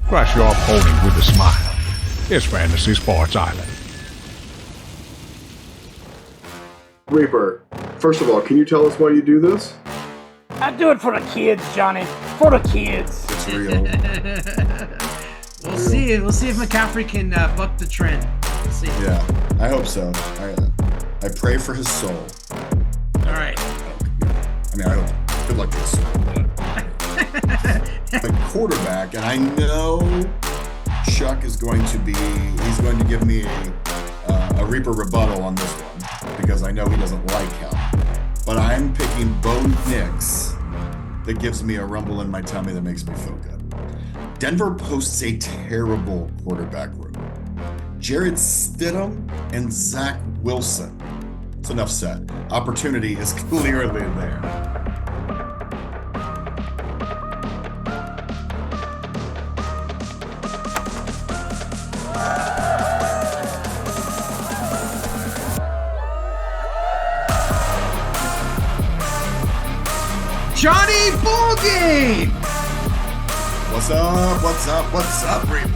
Crush your opponent with a smile. It's Fantasy Sports Island. Reaper, first of all, can you tell us why you do this? I do it for the kids, Johnny. For the kids. It's real. We'll see. We'll see if McCaffrey can buck the trend. We'll see. Yeah, I hope so. I pray for his soul. All right. I mean, I hope. Good luck to his soul. But quarterback, and I know Chuck is going to be. He's going to give me a Reaper rebuttal on this one because I know he doesn't like him. But I'm picking Bo Nix. That gives me a rumble in my tummy that makes me feel good. Denver posts a terrible quarterback room. Jarrett Stidham and Zach Wilson. It's enough said. Opportunity is clearly there. Johnny Ballgame! What's up? What's up? What's up, Reaper?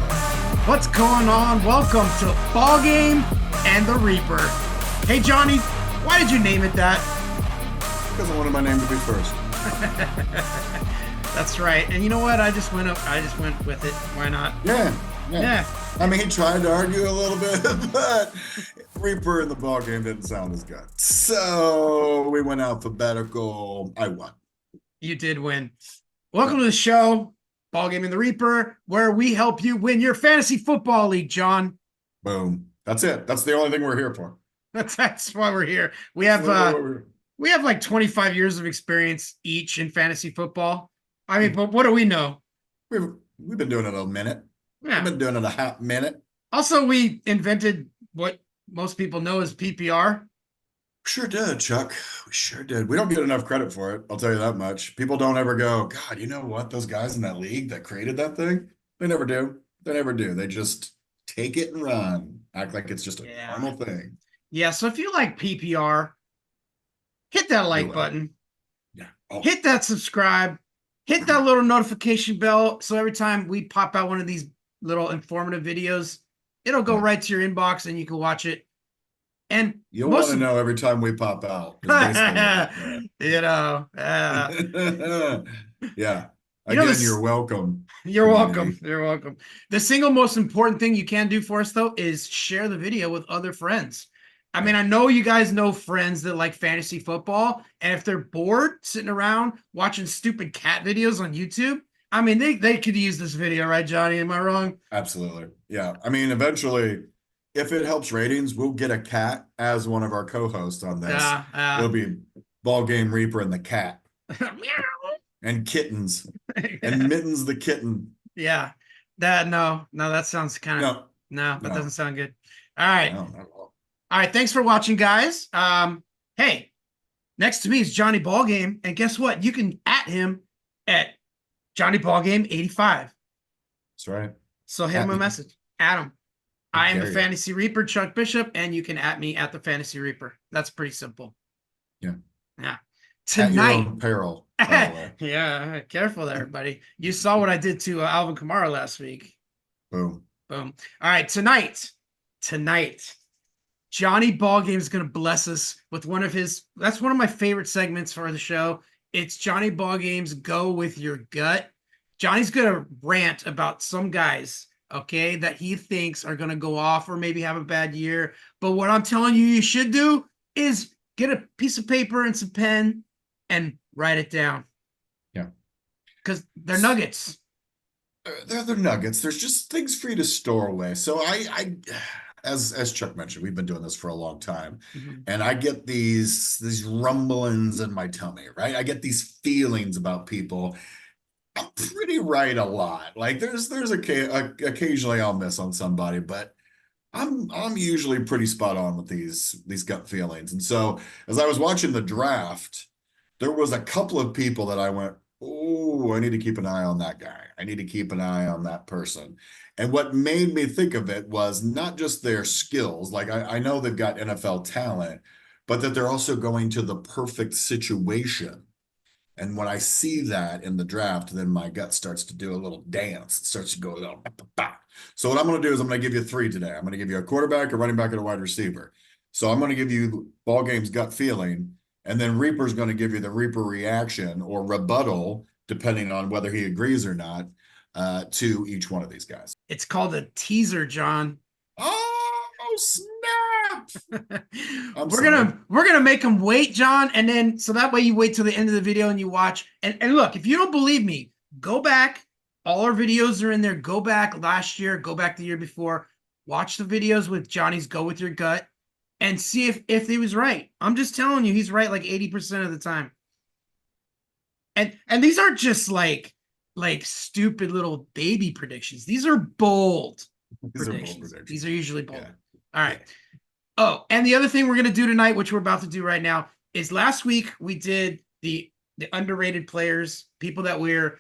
What's going on? Welcome to Ballgame and the Reaper. Hey, Johnny, why did you name it that? Because I wanted my name to be first. That's right. And you know what? I just went with it. Why not? Yeah. I mean, he tried to argue a little bit, but Reaper in the ballgame didn't sound as good. So we went alphabetical. I won. You did win. Welcome to the show, Ballgame and the Reaper, where we help you win your fantasy football league, John. Boom. That's it. That's the only thing we're here for. That's why we're here. We have like 25 years of experience each in fantasy football. I mean, but what do we know? We've been doing it a minute. Yeah. We've been doing it a half minute. Also, we invented what most people know as PPR. Sure did, Chuck. We sure did. We don't get enough credit for it. I'll tell you that much. People don't ever go, God, you know what? Those guys in that league that created that thing, they never do. They never do. They just take it and run. Act like it's just a normal thing. Yeah, so if you like PPR, hit that like button. Yeah. Oh. Hit that subscribe. Hit that little notification bell. So every time we pop out one of these little informative videos, it'll go right to your inbox and you can watch it. And you'll want to know every time we pop out. You know. Yeah. Again, you're welcome. You're welcome. You're welcome. The single most important thing you can do for us, though, is share the video with other friends. I mean, I know you guys know friends that like fantasy football, and if they're bored sitting around watching stupid cat videos on YouTube, I mean, they could use this video, right, Johnny? Am I wrong? Absolutely. Yeah. I mean, eventually, if it helps ratings, we'll get a cat as one of our co-hosts on this. It'll be Ballgame Reaper and the cat. And kittens. And Mittens the kitten. Yeah. No, that sounds kind of that doesn't sound good. All right. No, not at all. All right, thanks for watching, guys. Hey, next to me is Johnny Ballgame, and guess what? You can at him at Johnny Ballgame 85. That's right. So hit him a message. At him. I am the Fantasy Reaper, Chuck Bishop, and you can at me at the Fantasy Reaper. That's pretty simple. Yeah. Tonight. At your own peril. Yeah, careful there, buddy. You saw what I did to Alvin Kamara last week. Boom. All right, tonight, Johnny Ballgame is going to bless us with that's one of my favorite segments for the show. It's Johnny Ballgame's Go With Your Gut. Johnny's going to rant about some guys, okay, that he thinks are going to go off or maybe have a bad year. But what I'm telling you should do is get a piece of paper and some pen and write it down. Yeah. Because they're nuggets. They're nuggets. There's just things for you to store away. So I as Chuck mentioned, we've been doing this for a long time. Mm-hmm. And I get these rumblings in my tummy, right? I get these feelings about people. I'm pretty right a lot. Like there's occasionally I'll miss on somebody, but I'm usually pretty spot on with these gut feelings. And so as I was watching the draft, there was a couple of people that I went, oh, I need to keep an eye on that guy. I need to keep an eye on that person. And what made me think of it was not just their skills. Like I know they've got NFL talent, but that they're also going to the perfect situation. And when I see that in the draft, then my gut starts to do a little dance. It starts to go a little. Bah, bah, bah. So what I'm going to do is I'm going to give you 3 today. I'm going to give you a quarterback, a running back, and a wide receiver. So I'm going to give you ball game's gut feeling, and then Reaper's going to give you the Reaper reaction or rebuttal, depending on whether he agrees or not, to each one of these guys. It's called a teaser, John. Oh, snap! We're gonna make them wait, John, and then so that way you wait till the end of the video and you watch. And look, if you don't believe me, go back. All our videos are in there. Go back last year, go back the year before. Watch the videos with Johnny's Go With Your Gut and see if he was right. I'm just telling you, he's right like 80% of the time. And these aren't just like stupid little baby predictions. These are bold predictions. These are usually bold. Yeah. All right. Oh, and the other thing we're going to do tonight, which we're about to do right now, is last week we did the underrated players, people that we're,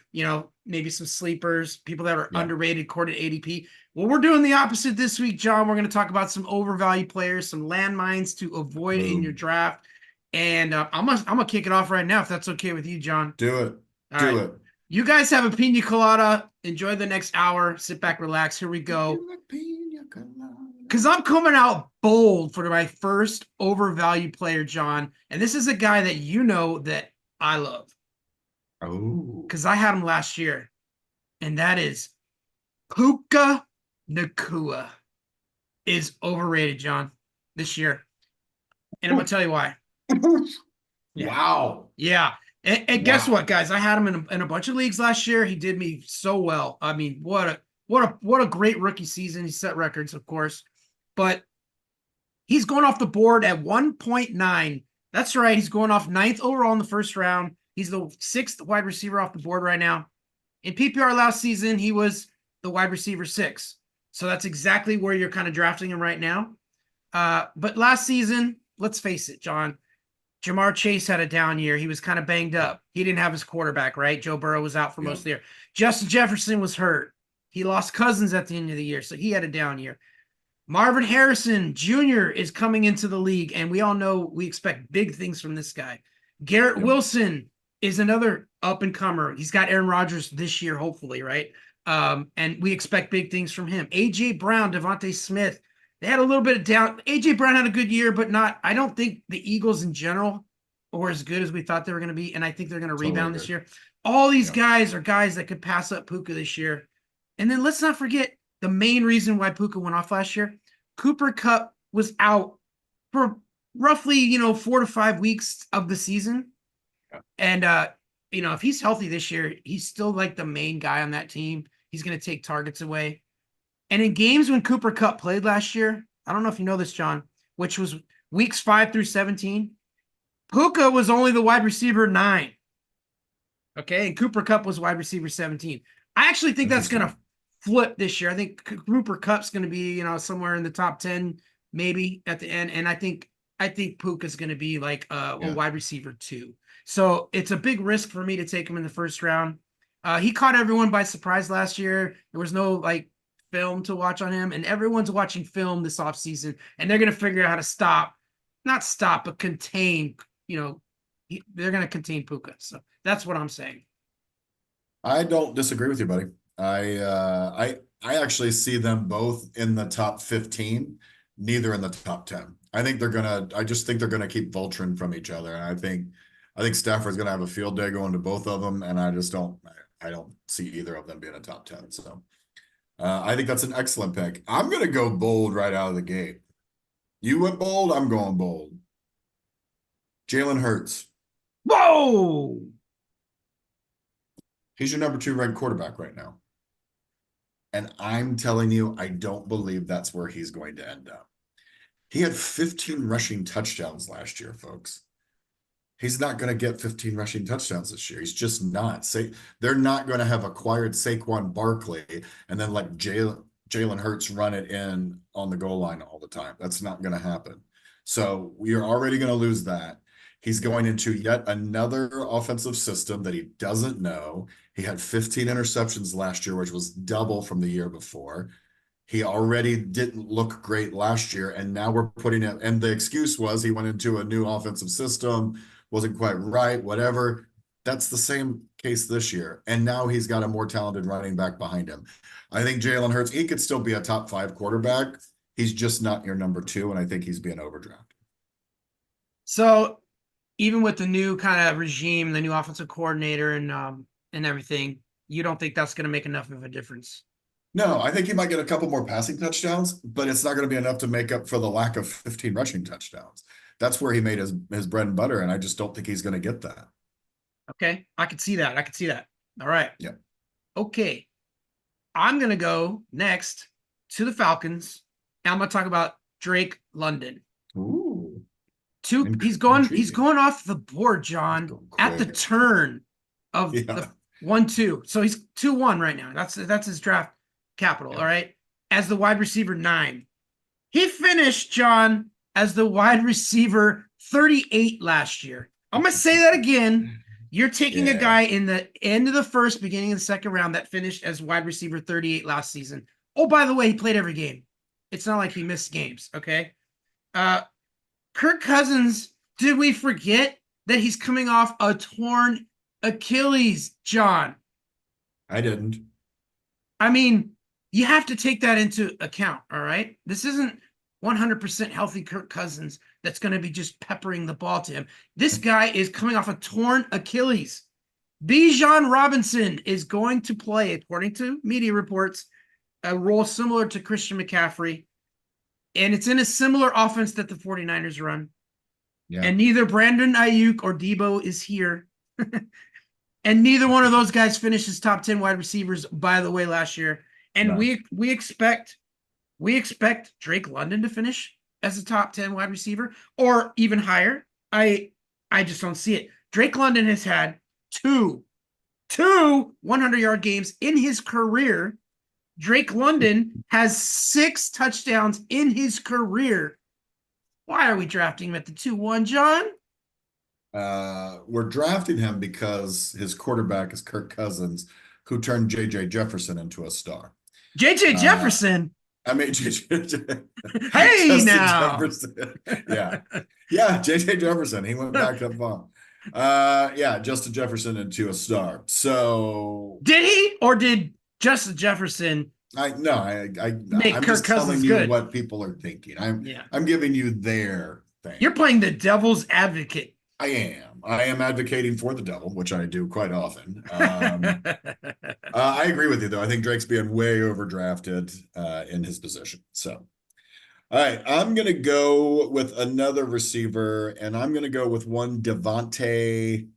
maybe some sleepers, people that are underrated according to ADP. Well, we're doing the opposite this week, John. We're going to talk about some overvalued players, some landmines to avoid in your draft. And I'm gonna kick it off right now, if that's okay with you, John. Do it. All Do right. it. You guys have a pina colada. Enjoy the next hour. Sit back, relax. Here we go. Because I'm coming out bold for my first overvalued player, John. And this is a guy that you know that I love. Oh. Because I had him last year. And that is Puka Nacua is overrated, John, this year. And I'm going to tell you why. Wow. Yeah. And guess what, guys? I had him in a bunch of leagues last year. He did me so well. I mean, what a great rookie season. He set records, of course. But he's going off the board at 1.9. That's right. He's going off 9th overall in the first round. He's the 6th wide receiver off the board right now. In PPR last season, he was the wide receiver 6. So that's exactly where you're kind of drafting him right now. But last season, let's face it, John, Jamar Chase had a down year. He was kind of banged up. He didn't have his quarterback, right? Joe Burrow was out for most of the year. Justin Jefferson was hurt. He lost Cousins at the end of the year, so he had a down year. Marvin Harrison Jr. is coming into the league, and we all know we expect big things from this guy. Garrett Wilson is another up-and-comer. He's got Aaron Rodgers this year, hopefully, right? And we expect big things from him. A.J. Brown, Devontae Smith, they had a little bit of down. A.J. Brown had a good year, but not – I don't think the Eagles in general were as good as we thought they were going to be, and I think they're going to rebound this year. All these guys are guys that could pass up Puka this year. And then let's not forget the main reason why Puka went off last year. Cooper Kupp was out for roughly, 4 to 5 weeks of the season. Yeah. And, if he's healthy this year, he's still like the main guy on that team. He's going to take targets away. And in games when Cooper Kupp played last year, I don't know if you know this, John, which was weeks 5 through 17, Puka was only the wide receiver 9. Okay. And Cooper Kupp was wide receiver 17. I actually think that's going to flip this year. I think Cooper Kupp's going to be, somewhere in the top 10, maybe at the end. And I think Puka's going to be like a wide receiver 2. So it's a big risk for me to take him in the first round. He caught everyone by surprise last year. There was no film to watch on him, and everyone's watching film this offseason, and they're going to figure out how to not stop, but contain, they're going to contain Puka. So that's what I'm saying. I don't disagree with you, buddy. I actually see them both in the top 15, neither in the top 10. I just think they're gonna keep vulturing from each other. And I think Stafford's gonna have a field day going to both of them. And I don't see either of them being a top 10. So I think that's an excellent pick. I'm gonna go bold right out of the gate. You went bold, I'm going bold. Jalen Hurts. Whoa! He's your number 2 ranked quarterback right now. And I'm telling you, I don't believe that's where he's going to end up. He had 15 rushing touchdowns last year, folks. He's not going to get 15 rushing touchdowns this year. He's just not. They're not going to have acquired Saquon Barkley and then let Jalen Hurts run it in on the goal line all the time. That's not going to happen. So you're already going to lose that. He's going into yet another offensive system that he doesn't know. He had 15 interceptions last year, which was double from the year before. He already didn't look great last year, and now we're putting it, and the excuse was he went into a new offensive system, wasn't quite right, whatever. That's the same case this year. And now he's got a more talented running back behind him. I think Jalen Hurts, he could still be a top 5 quarterback. He's just not your number 2, and I think he's being overdrafted. So even with the new kind of regime, the new offensive coordinator and everything, you don't think that's going to make enough of a difference? No, I think he might get a couple more passing touchdowns, but it's not going to be enough to make up for the lack of 15 rushing touchdowns. That's where he made his bread and butter, and I just don't think he's going to get that. Okay, I could see that. I could see that. All right. Yeah. Okay. I'm going to go next to the Falcons, and I'm going to talk about Drake London. Ooh. He's going off the board, John, at the turn of the 1-2. So he's 2-1 right now. That's his draft capital. All right. As the wide receiver 9. He finished, John, as the wide receiver 38 last year. I'm going to say that again. You're taking a guy in the end of the first, beginning of the second round that finished as wide receiver 38 last season. Oh, by the way, he played every game. It's not like he missed games. Okay. Kirk Cousins, did we forget that he's coming off a torn Achilles, John? I didn't. I mean, you have to take that into account, all right? This isn't 100% healthy Kirk Cousins that's going to be just peppering the ball to him. This guy is coming off a torn Achilles. Bijan Robinson is going to play, according to media reports, a role similar to Christian McCaffrey. And it's in a similar offense that the 49ers run. Yeah. And neither Brandon Ayuk or Debo is here. And neither one of those guys finishes top 10 wide receivers, by the way, last year. And we expect Drake London to finish as a top 10 wide receiver or even higher. I just don't see it. Drake London has had two 100-yard games in his career. Drake London has 6 touchdowns in his career. Why are we drafting him at the 2-1, John? We're drafting him because his quarterback is Kirk Cousins, who turned J.J. Jefferson into a star. J.J. Jefferson? I mean, J.J. Hey, now. Jefferson. Yeah, J.J. Jefferson. He went back up on. Justin Jefferson into a star. So did he, or did Justin Jefferson I'm Kirk just Cousins telling you good? what people are thinking. I'm giving you their thing. You're playing the devil's advocate. I am advocating for the devil, which I do quite often. I agree with you, though. I think Drake's being way overdrafted in his position. So, all right, I'm going to go with another receiver, and I'm going to go with one Devontae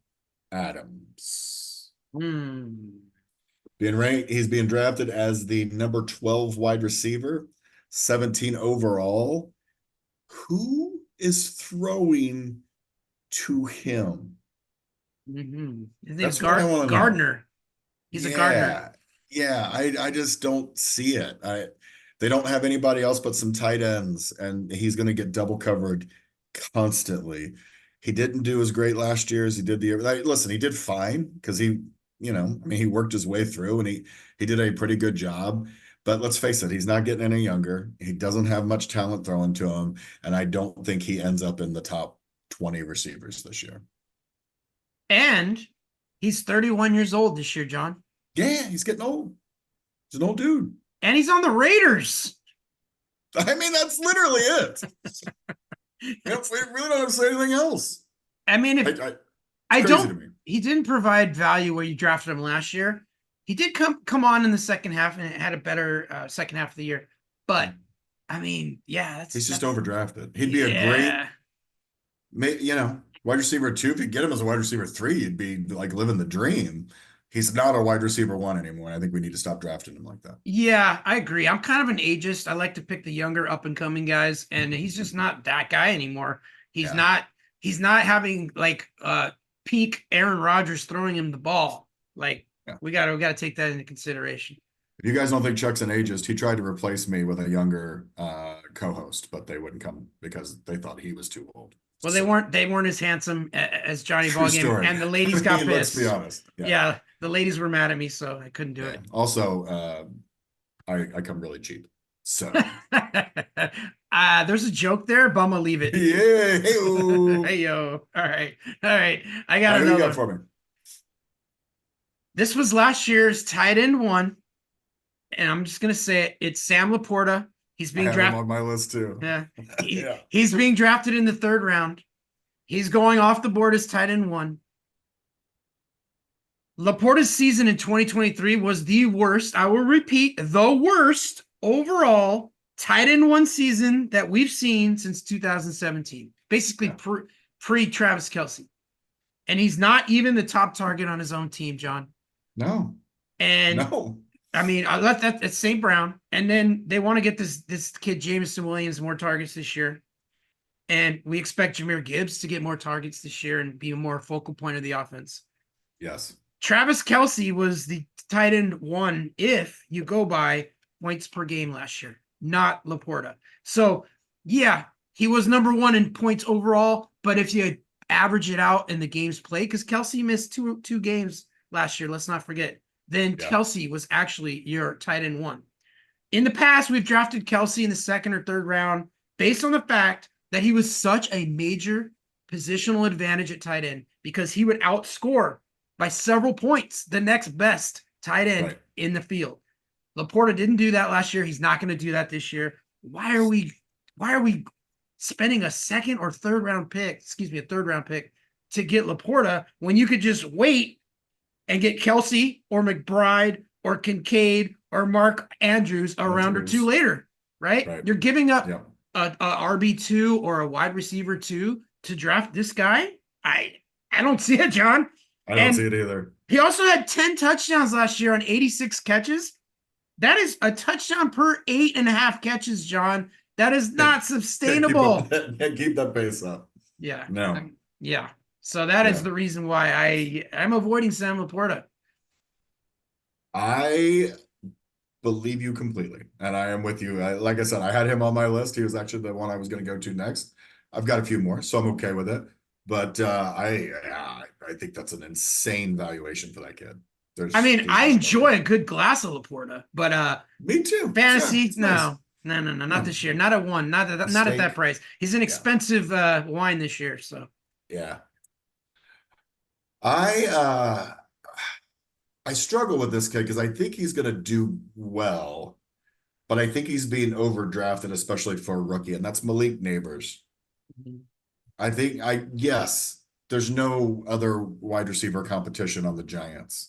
Adams. He's being drafted as the number 12 wide receiver, 17 overall. Who is throwing to him? His name's Gardner. He's a Gardner. Yeah, I just don't see it. They don't have anybody else but some tight ends, and he's going to get double covered constantly. He didn't do as great last year as he did the year. Listen, he did fine because he worked his way through, and he did a pretty good job. But let's face it, he's not getting any younger. He doesn't have much talent thrown to him, and I don't think he ends up in the top 20 receivers this year. And he's 31 years old this year, John. Yeah, he's getting old. He's an old dude. And he's on the Raiders. I mean, that's literally it. We really don't have to say anything else. I mean, he didn't provide value where you drafted him last year. He did come on in the second half and had a better second half of the year. But I mean, he's just overdrafted. He'd be a great, wide receiver 2. If you get him as a wide receiver 3, you'd be like living the dream. He's not a wide receiver 1 anymore. I think we need to stop drafting him like that. Yeah, I agree. I'm kind of an ageist. I like to pick the younger up and coming guys, and he's just not that guy anymore. He's not having like peak Aaron Rodgers throwing him the ball. Like we gotta take that into consideration. If you guys don't think Chuck's an ageist, he tried to replace me with a younger co-host, but they wouldn't come because they thought he was too old. Well, they weren't as handsome as Johnny Ballgame, and the ladies got pissed. Let's be honest. Yeah, the ladies were mad at me, so I couldn't do it. Also, I come really cheap. So there's a joke there, but I'm gonna leave it. Yeah, hey yo. All right. I got another. What you got for me? This was last year's tight end one. And I'm just going to say it. It's Sam Laporta. He's I being have him drafted. on my list too. Yeah. Yeah. He's being drafted in the 3rd round. He's going off the board as tight end 1. Laporta's season in 2023 was the worst. I will repeat, the worst overall tight end 1 season that we've seen since 2017. Basically pre Travis Kelce. And he's not even the top target on his own team, John. No. And no. I mean, I left that at St. Brown, and then they want to get this kid Jameson Williams more targets this year, and we expect Jahmyr Gibbs to get more targets this year and be a more focal point of the offense. Yes. Travis Kelce was the tight end 1 if you go by points per game last year, not Laporta. So yeah, he was number 1 in points overall, but if you average it out in the games played, because Kelce missed two games last year, let's not forget. Then Kelce was actually your tight end 1. In the past, we've drafted Kelce in the 2nd or 3rd round based on the fact that he was such a major positional advantage at tight end because he would outscore by several points the next best tight end in the field. Laporta didn't do that last year. He's not going to do that this year. Why are we spending a 2nd or 3rd round pick, a 3rd round pick to get Laporta when you could just wait and get Kelce or McBride or Kincaid or Mark Andrews a round or 2 later, right? You're giving up a RB2 or a wide receiver 2 to draft this guy? I don't see it, John. I don't see it either. He also had 10 touchdowns last year on 86 catches. That is a touchdown per 8.5 catches, John. That is not sustainable. Can't keep that pace up. Yeah. No. Yeah. So that is the reason why I'm avoiding Sam Laporta. I believe you completely, and I am with you. Like I said, I had him on my list. He was actually the one I was going to go to next. I've got a few more, so I'm okay with it. But I think that's an insane valuation for that kid. I enjoy a good glass of Laporta, but me too. Fantasy, no, not this year. Not at 1, not at that price. He's an expensive wine this year, so yeah. I struggle with this kid because I think he's going to do well, but I think he's being overdrafted, especially for a rookie, and that's Malik Neighbors. I think there's no other wide receiver competition on the Giants.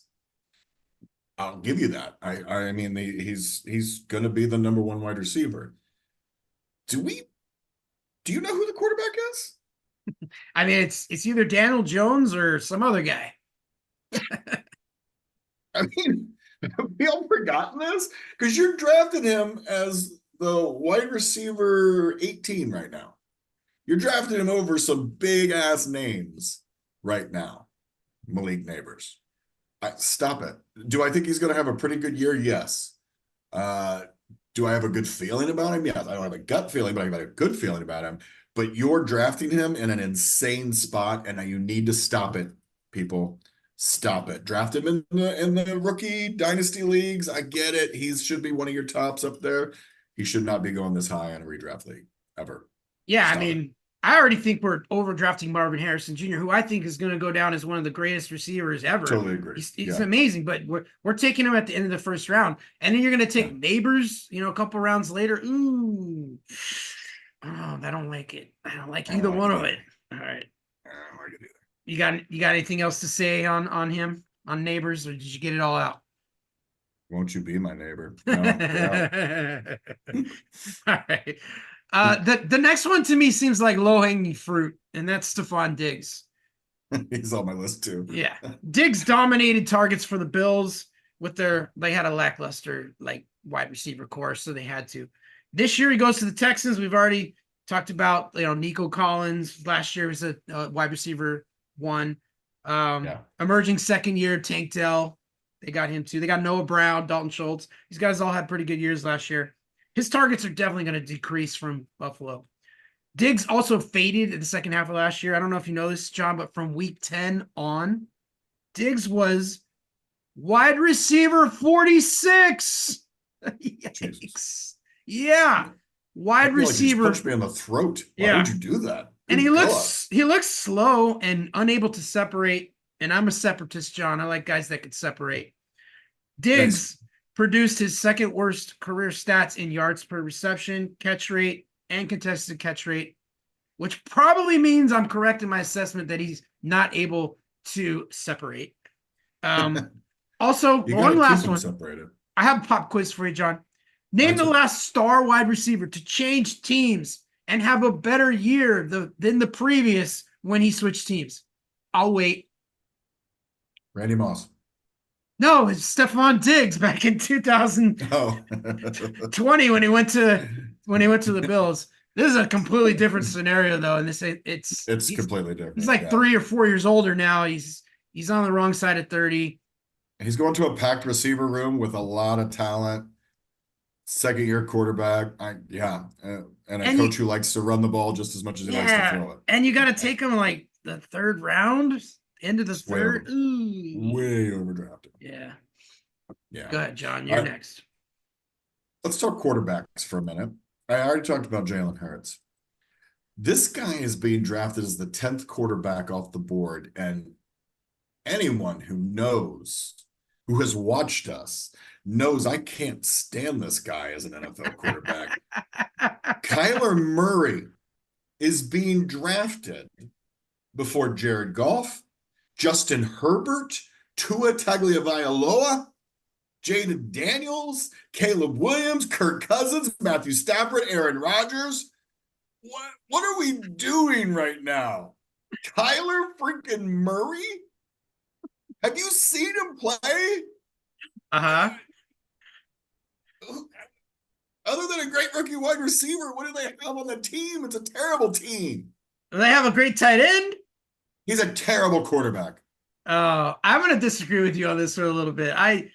I'll give you that. I mean, he's going to be the number 1 wide receiver. Do you know who the quarterback is? I mean, it's either Daniel Jones or some other guy. I mean, have we all forgotten this? Because you're drafting him as the wide receiver 18 right now. You're drafting him over some big ass names right now. Malik Neighbors. Stop it. Do I think he's going to have a pretty good year? Yes. Do I have a good feeling about him? Yes. I don't have a gut feeling, but I have a good feeling about him. But you're drafting him in an insane spot, and you need to stop it, people. Stop it. Draft him in the rookie dynasty leagues. I get it. He should be one of your tops up there. He should not be going this high in a redraft league ever. Yeah, I mean, I already think we're overdrafting Marvin Harrison Jr., who I think is going to go down as one of the greatest receivers ever. Totally agree. He's amazing, but we're taking him at the end of the 1st round, and then you're going to take Neighbors, a couple rounds later. Ooh, oh, I don't like it. I don't like either one of it. All right. I don't like it either. You got anything else to say on him, on Neighbors, or did you get it all out? Won't you be my neighbor? No, all right. The next one to me seems like low-hanging fruit, and that's Stephon Diggs. He's on my list too. Yeah. Diggs dominated targets for the Bills they had a lackluster wide receiver core, so they had to. This year he goes to the Texans. We've already talked about Nico Collins. Last year was a wide receiver 1. Emerging 2nd year, Tank Dell. They got him too. They got Noah Brown, Dalton Schultz. These guys all had pretty good years last year. His targets are definitely going to decrease from Buffalo. Diggs also faded in the second half of last year. I don't know if you know this, John, but from week 10 on, Diggs was wide receiver 46. Yikes. Yeah. Wide receiver. Like you punched me in the throat. Why would you do that? And he looks slow and unable to separate and I'm a separatist, John. I like guys that can separate. Diggs produced his second worst career stats in yards per reception, catch rate, and contested catch rate, which probably means I'm correct in my assessment that he's not able to separate. Also, one last one. Separated. I have a pop quiz for you, John. Name the last star wide receiver to change teams and have a better year than the previous when he switched teams. I'll wait. Randy Moss. No, it's Stephon Diggs back in 2020 when he went to the Bills. This is a completely different scenario though, and it's completely different. He's like 3 or 4 years older now. He's on the wrong side of 30. He's going to a packed receiver room with a lot of talent. Second-year quarterback. And a coach who likes to run the ball just as much as he likes to throw it. And you got to take him like the third round, end of the third. Way overdrafted. Yeah. Yeah. Go ahead, John. You're next. Let's talk quarterbacks for a minute. I already talked about Jalen Hurts. This guy is being drafted as the 10th quarterback off the board, and anyone who has watched us knows I can't stand this guy as an NFL quarterback. Kyler Murray is being drafted before Jared Goff, Justin Herbert, Tua Tagovailoa, Jaden Daniels, Caleb Williams, Kirk Cousins, Matthew Stafford, Aaron Rodgers. What are we doing right now? Kyler freaking Murray? Have you seen him play? Uh-huh. Other than a great rookie wide receiver, what do they have on the team? It's a terrible team. Do they have a great tight end? He's a terrible quarterback. I'm going to disagree with you on this for a little bit. I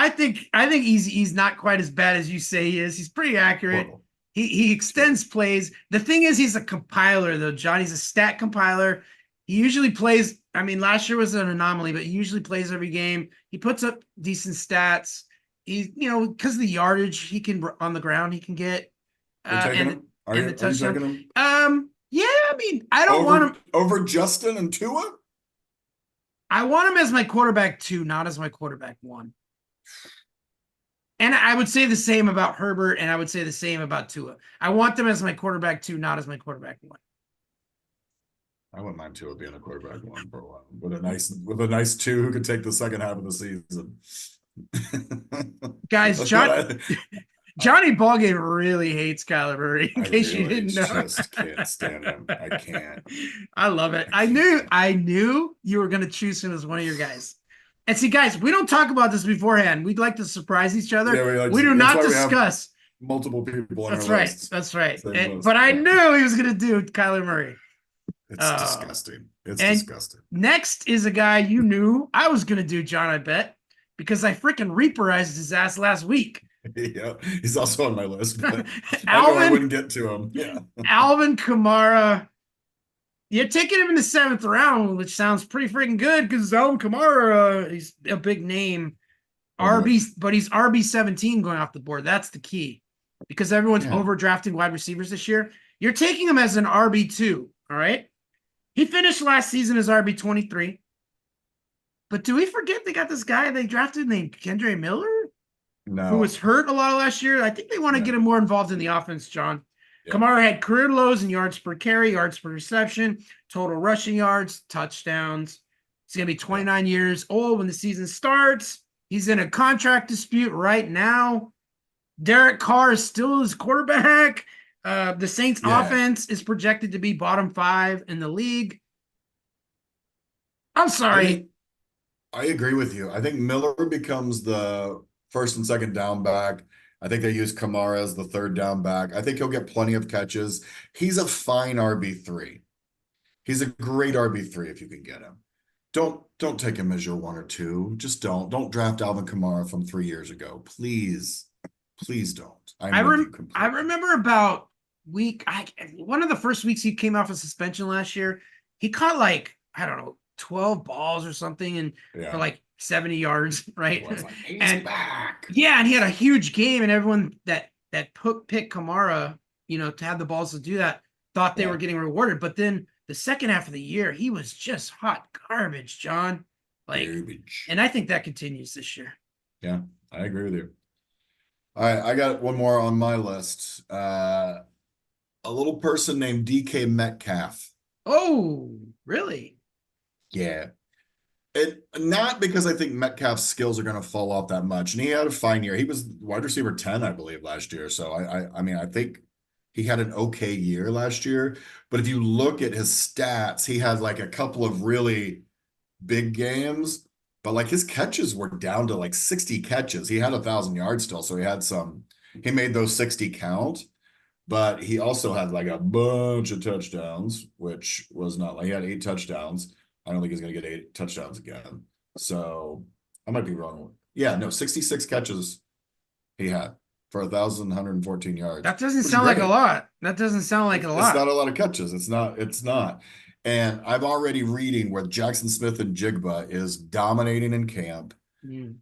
think he's not quite as bad as you say he is. He's pretty accurate. Horrible. He extends plays. The thing is, he's a compiler, though, John. He's a stat compiler. He usually plays. I mean, last year was an anomaly, but he usually plays every game. He puts up decent stats. He, because of the yardage he can on the ground, he can get. And the touchdown. Are you taking him? Yeah. I mean, I don't want him over Justin and Tua. I want him as my quarterback 2, not as my quarterback 1. And I would say the same about Herbert, and I would say the same about Tua. I want them as my quarterback 2, not as my quarterback 1. I wouldn't mind Tua being a quarterback 1 for a while. With a nice 2 who could take the second half of the season. Guys, Johnny Ballgame really hates Kyler Murray, in case you didn't know. I just can't stand him. I can't. I love it. I knew you were going to choose him as one of your guys. And see, guys, we don't talk about this beforehand. We'd like to surprise each other. Yeah, we do not discuss. Multiple people on That's our right. list. That's right. But I knew he was going to do Kyler Murray. It's disgusting. It's disgusting. Next is a guy you knew I was going to do, John, I bet, because I freaking Reaperized his ass last week. Yeah, he's also on my list, but I wouldn't get to him. Yeah. Alvin Kamara. You're taking him in the 7th round, which sounds pretty freaking good because Alvin Kamara, he's a big name. But he's RB17 going off the board. That's the key because everyone's overdrafting wide receivers this year. You're taking him as an RB2, all right? He finished last season as RB23. But do we forget they got this guy they drafted named Kendre Miller? No. Who was hurt a lot last year. I think they want to get him more involved in the offense, John. Yeah. Kamara had career lows in yards per carry, yards per reception, total rushing yards, touchdowns. He's going to be 29 years old when the season starts. He's in a contract dispute right now. Derek Carr is still his quarterback. The Saints offense is projected to be bottom 5 in the league. I'm sorry. I agree with you. I think Miller becomes the first and second down back. I think they use Kamara as the third down back. I think he'll get plenty of catches. He's a fine RB3. He's a great RB3 if you can get him. Don't take him as your 1 or 2. Just don't. Don't draft Alvin Kamara from 3 years ago. Please don't. I remember about one of the first weeks he came off of suspension last year. He caught 12 balls or something and for 70 yards, right? He's back. Yeah, and he had a huge game, and everyone that picked Kamara, to have the balls to do that, thought they were getting rewarded. But then the second half of the year, he was just hot garbage, John. Like, Garbage. and I think that continues this year. Yeah, I agree with you. All right, I got one more on my list. A little person named DK Metcalf. Oh, really? Yeah. It not because I think Metcalf's skills are going to fall off that much. And he had a fine year. He was wide receiver 10, I believe, last year. So I mean, I think he had an okay year last year. But if you look at his stats, he had like a couple of really big games, but like his catches were down to like 60 catches. He had 1,000 yards still, so he made those 60 count, but he also had like a bunch of touchdowns, which was not like he had 8 touchdowns. I don't think he's gonna get 8 touchdowns again. So I might be wrong. Yeah, no, 66 catches he had for 1,114 yards. That doesn't sound like a lot. That doesn't sound like a lot. It's not a lot of catches. It's not. And I'm already reading where Jackson Smith and Jigba is dominating in camp.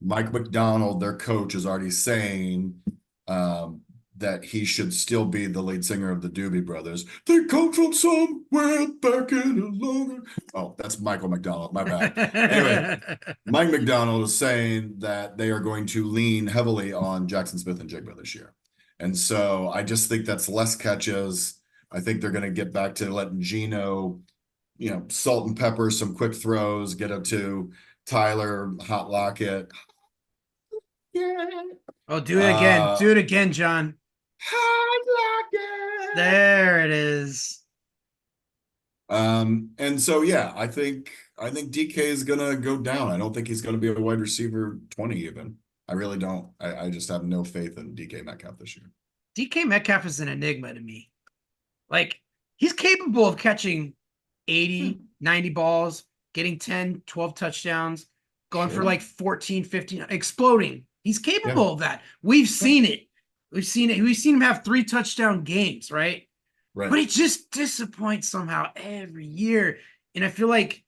Mike McDonald, their coach, is already saying that he should still be the lead singer of the Doobie Brothers. They come from somewhere back in a long... Oh, that's Michael McDonald. My bad. Anyway, Mike McDonald is saying that they are going to lean heavily on Jackson Smith and Jigba this year. And so I just think that's less catches. I think they're going to get back to letting Geno, salt and pepper, some quick throws, get up to Tyler, hot locket. Yeah. Oh, do it again. Do it again, John. Hot locket. There it is. And so, yeah, I think DK is going to go down. I don't think he's going to be a wide receiver 20 even. I really don't. I just have no faith in DK Metcalf this year. DK Metcalf is an enigma to me. Like, he's capable of catching 80, 90 balls, getting 10, 12 touchdowns, going for like 14, 15, exploding. He's capable of that. We've seen it. We've seen him have 3 touchdown games, right? Right. But he just disappoints somehow every year. And I feel like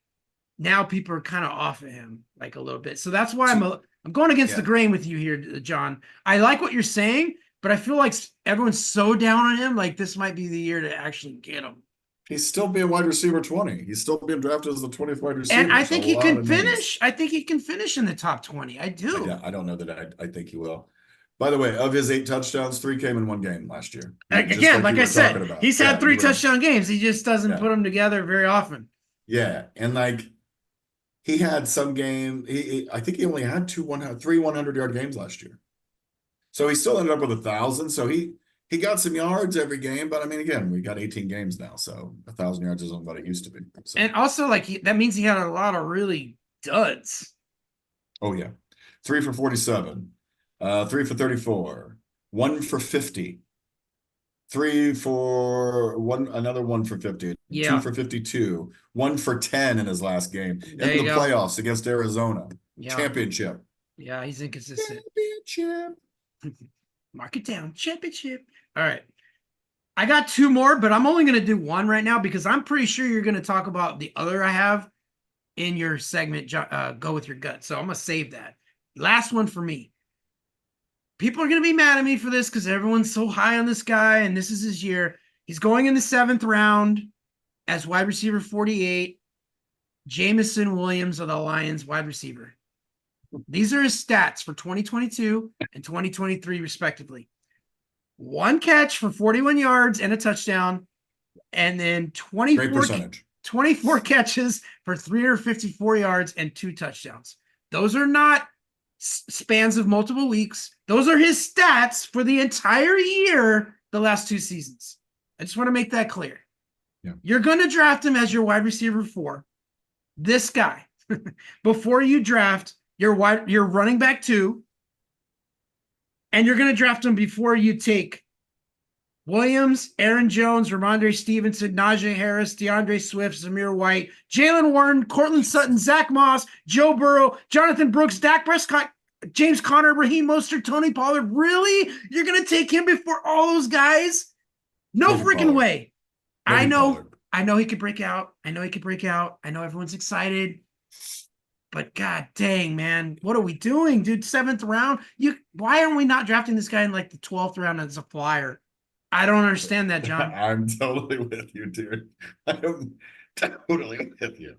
now people are kind of off of him like a little bit. So that's why I'm going against the grain with you here, John. I like what you're saying, but I feel like everyone's so down on him. Like this might be the year to actually get him. He's still being wide receiver 20. He's still being drafted as the 20th wide receiver. And I think he can finish. I think he can finish in the top 20. I do. I don't know that I think he will. By the way, of his 8 touchdowns, 3 came in one game last year. Again, like I said, he's had 3 touchdown games. He just doesn't put them together very often. Yeah, and like he had some game. I think he only had 3 100-yard games last year. So he still ended up with 1,000. So he got some yards every game, but I mean, again, we got 18 games now, so 1,000 yards isn't what it used to be. So. And also, like that means he had a lot of really duds. Oh yeah, 3 for 47, 3 for 34, 1 for 50, 3 for 1, another 1 for 50, 2 for 52, 1 for 10 in his last game in the playoffs against Arizona. Championship. Yeah, he's inconsistent. Championship. Mark it down. Championship. All right. I got 2 more, but I'm only going to do 1 right now because I'm pretty sure you're going to talk about the other I have in your segment, Go With Your Gut. So I'm going to save that. Last one for me. People are going to be mad at me for this because everyone's so high on this guy, and this is his year. He's going in the 7th round as wide receiver 48. Jamison Williams of the Lions, wide receiver. These are his stats for 2022 and 2023, respectively. 1 catch for 41 yards and a touchdown, and then 24 catches for 354 yards and 2 touchdowns. Those are not spans of multiple weeks. Those are his stats for the entire year, the last 2 seasons. I just want to make that clear. Yeah. You're going to draft him as your wide receiver 4. This guy, before you draft your running back 2, and you're going to draft him before you take Williams, Aaron Jones, Ramondre Stevenson, Najee Harris, DeAndre Swift, Zamir White, Jalen Warren, Cortland Sutton, Zach Moss, Joe Burrow, Jonathan Brooks, Dak Prescott, James Conner, Raheem Mostert, Tony Pollard. Really? You're going to take him before all those guys? No freaking way. I know he could break out. I know everyone's excited. But god dang, man, what are we doing, dude? 7th round? Why are we not drafting this guy in like the 12th round as a flyer? I don't understand that, John. I'm totally with you, dude. I'm totally with you.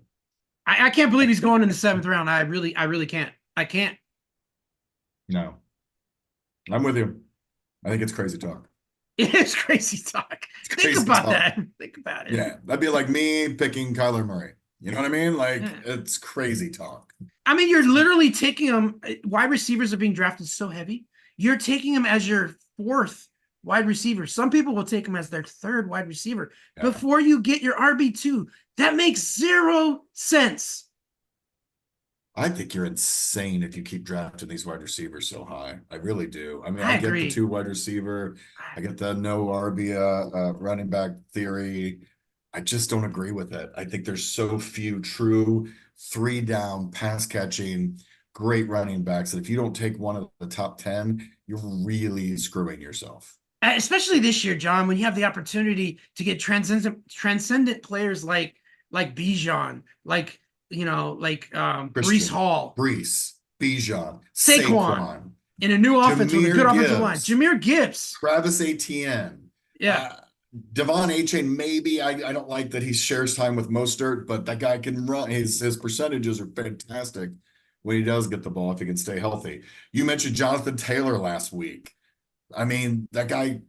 I can't believe he's going in the 7th round. I really can't. I can't. No, I'm with you. I think it's crazy talk. It is crazy talk. It's Think crazy about talk. that. Think about it. Yeah, that'd be like me picking Kyler Murray. You know what I mean? Like, Yeah. it's crazy talk. I mean, you're literally taking them. Wide receivers are being drafted so heavy. You're taking them as your 4th wide receiver. Some people will take them as their 3rd wide receiver Yeah. before you get your RB2. That makes 0 sense. I think you're insane if you keep drafting these wide receivers so high. I really do. I mean, I I get agree. the 2 wide receiver. I get the no RB running back theory. I just don't agree with it. I think there's so few true 3 down pass catching great running backs that if you don't take one of the top 10, you're really screwing yourself. Especially this year, John, when you have the opportunity to get transcendent players like Bijan, like Brees Christian, Hall, Brees, Bijan, Saquon, in a new offense with a good offensive line. Jahmyr Gibbs, Travis Etienne. Yeah. Devon A-Chain, maybe. I don't like that he shares time with Mostert, but that guy can run. His percentages are fantastic when he does get the ball, if he can stay healthy. You mentioned Jonathan Taylor last week. I mean, that guy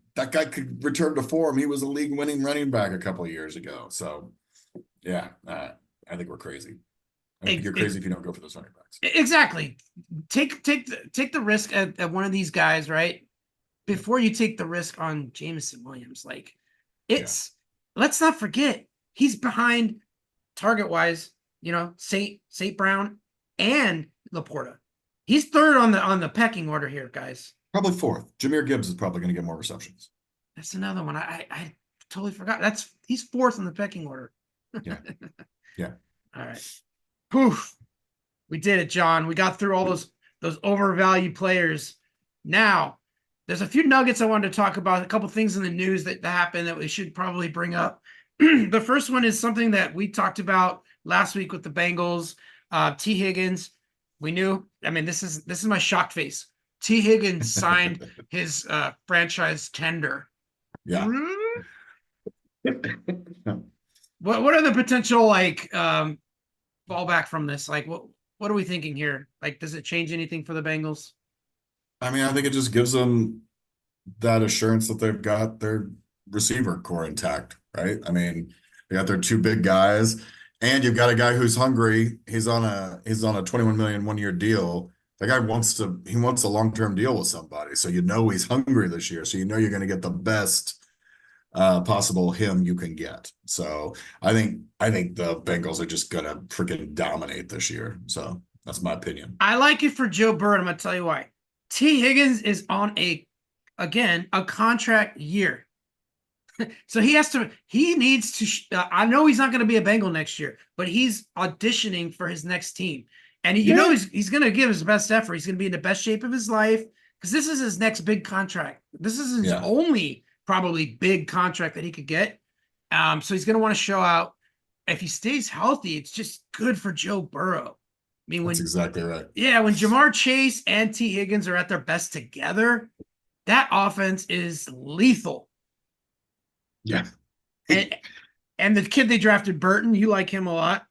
could return to form. He was a league-winning running back a couple of years ago. So, yeah, I think we're crazy. I think you're crazy if you don't go for those running backs. Exactly. Take the risk at one of these guys, right? Before you take the risk on Jameson Williams. Like, let's not forget, he's behind target-wise, St. Brown and Laporta. He's 3rd on the pecking order here, guys. Probably 4th. Jahmyr Gibbs is probably going to get more receptions. That's another one. I totally forgot. He's 4th on the pecking order. Yeah. Yeah. All right. Poof. We did it, John. We got through all those overvalued players. Now, there's a few nuggets I wanted to talk about, a couple things in the news that happened that we should probably bring up. The first one is something that we talked about last week with the Bengals. T. Higgins. We knew. I mean, this is my shocked face. T. Higgins signed his franchise tender. Yeah. What are the potential fallback from this? Like, what are we thinking here? Like, does it change anything for the Bengals? I mean, I think it just gives them that assurance that they've got their receiver core intact, right? I mean, they got their 2 big guys, and you've got a guy who's hungry. He's on a 21 million 1-year deal. That guy wants a long-term deal with somebody. So he's hungry this year. So you're going to get the best possible him you can get. So I think the Bengals are just gonna freaking dominate this year. So that's my opinion. I like it for Joe Burrow. I'm gonna tell you why. T. Higgins is on a contract year. So he needs to, I know he's not going to be a Bengal next year, but he's auditioning for his next team. And he's going to give his best effort. He's going to be in the best shape of his life because this is his next big contract. This is his only probably big contract that he could get. So he's going to want to show out. If he stays healthy, it's just good for Joe Burrow. I mean, that's exactly right. Yeah, when Jamar Chase and T. Higgins are at their best together, that offense is lethal. Yeah. And the kid they drafted, Burton, you like him a lot.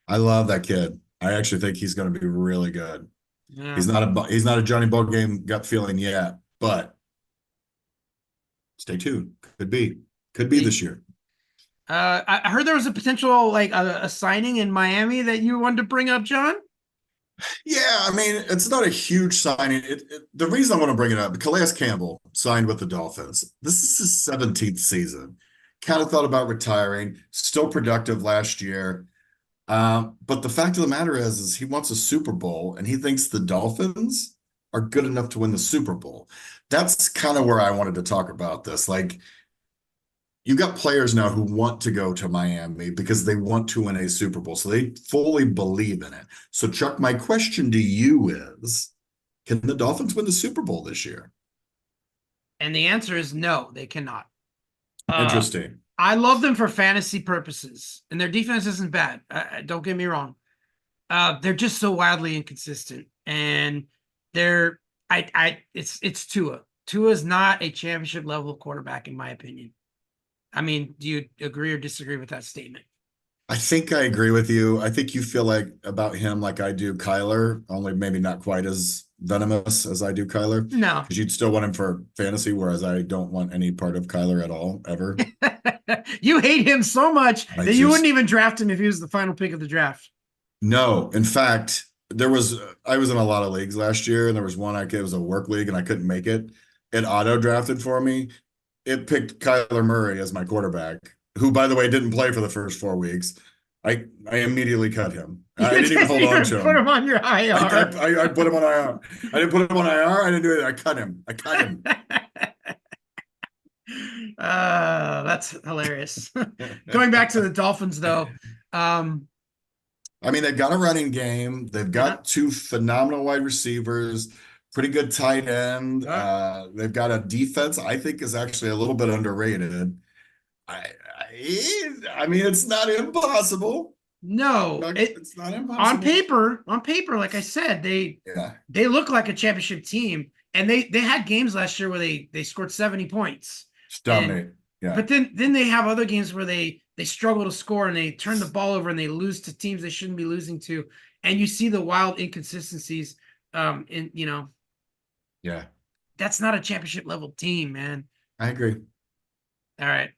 I love that kid. I actually think he's going to be really good. Yeah. He's not a Johnny Ballgame gut feeling yet, but stay tuned. Could be this year. I heard there was a potential a signing in Miami that you wanted to bring up, John. Yeah, I mean, it's not a huge signing. The reason I want to bring it up, Calais Campbell signed with the Dolphins. This is his 17th season. Kind of thought about retiring, still productive last year. But the fact of the matter is he wants a Super Bowl, and he thinks the Dolphins are good enough to win the Super Bowl. That's kind of where I wanted to talk about this. Like, you got players now who want to go to Miami because they want to win a Super Bowl. So they fully believe in it. So, Chuck, my question to you is, can the Dolphins win the Super Bowl this year? And the answer is no, they cannot. Interesting. I love them for fantasy purposes, and their defense isn't bad. Don't get me wrong. They're just so wildly inconsistent, and it's Tua. Tua is not a championship level quarterback, in my opinion. I mean, do you agree or disagree with that statement? I think I agree with you. I think you feel like about him like I do Kyler, only maybe not quite as venomous as I do Kyler, No. because you'd still want him for fantasy, whereas I don't want any part of Kyler at all, ever. You hate him so much I that you wouldn't just even draft him if he was the final pick of the draft. No. In fact, I was in a lot of leagues last year, and there was one it was a work league, and I couldn't make it. It auto drafted for me. It picked Kyler Murray as my quarterback, who, by the way, didn't play for the first 4 weeks. I immediately cut him. I didn't even hold on to Put him. him on your IR. I put him on IR. I didn't put him on IR. I didn't do it. I cut him. I cut him. That's hilarious. Going back to the Dolphins, though. I mean, they've got a running game. They've got two phenomenal wide receivers, pretty good tight end. They've got a defense I think is actually a little bit underrated. I mean, it's not impossible. No, it's not impossible. On paper, like I said, they Yeah. look like a championship team, and they had games last year where they scored 70 points. Just dominate. Yeah. But then they have other games where they struggle to score and they turn the ball over and they lose to teams they shouldn't be losing to, and you see the wild inconsistencies. Yeah. That's not a championship level team, man. I agree. All right,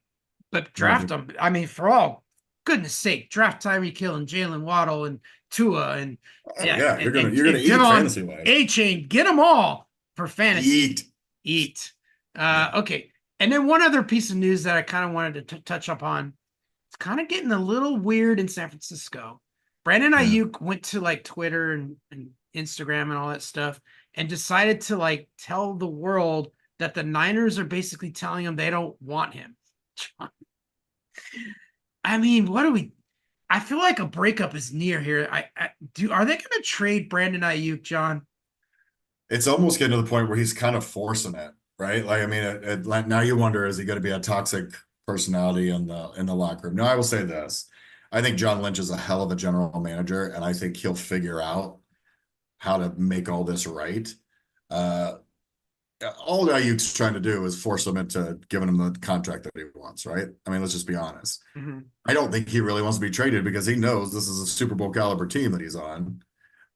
but draft them. I mean, for all goodness sake, draft Tyreek Hill and Jalen Waddle and Tua and you're gonna eat fantasy wise. A-Chain, get them all for fantasy. Eat. Okay. And then one other piece of news that I kind of wanted to touch up on. It's kind of getting a little weird in San Francisco. Brandon Ayuk went to like Twitter and Instagram and all that stuff and decided to like tell the world that the Niners are basically telling him they don't want him. I mean, I feel like a breakup is near here. Are they going to trade Brandon Ayuk, John? It's almost getting to the point where he's kind of forcing it, right? Like, I mean, now you wonder, is he going to be a toxic personality in the locker room? No, I will say this. I think John Lynch is a hell of a general manager, and I think he'll figure out how to make all this right. All Ayuk's trying to do is force him into giving him the contract that he wants, right? I mean, let's just be honest. Mm-hmm. I don't think he really wants to be traded because he knows this is a Super Bowl caliber team that he's on.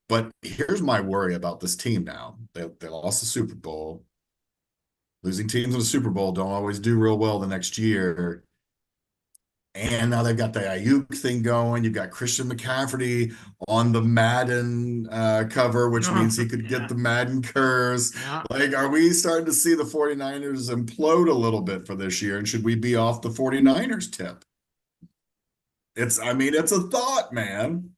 But here's my worry about this team now. They lost the Super Bowl. Losing teams in the Super Bowl don't always do real well the next year. And now they've got the Ayuk thing going. You've got Christian McCaffrey on the Madden cover, which means he could get the Madden curse. Yeah. Like, are we starting to see the 49ers implode a little bit for this year? And should we be off the 49ers tip? It's a thought, man.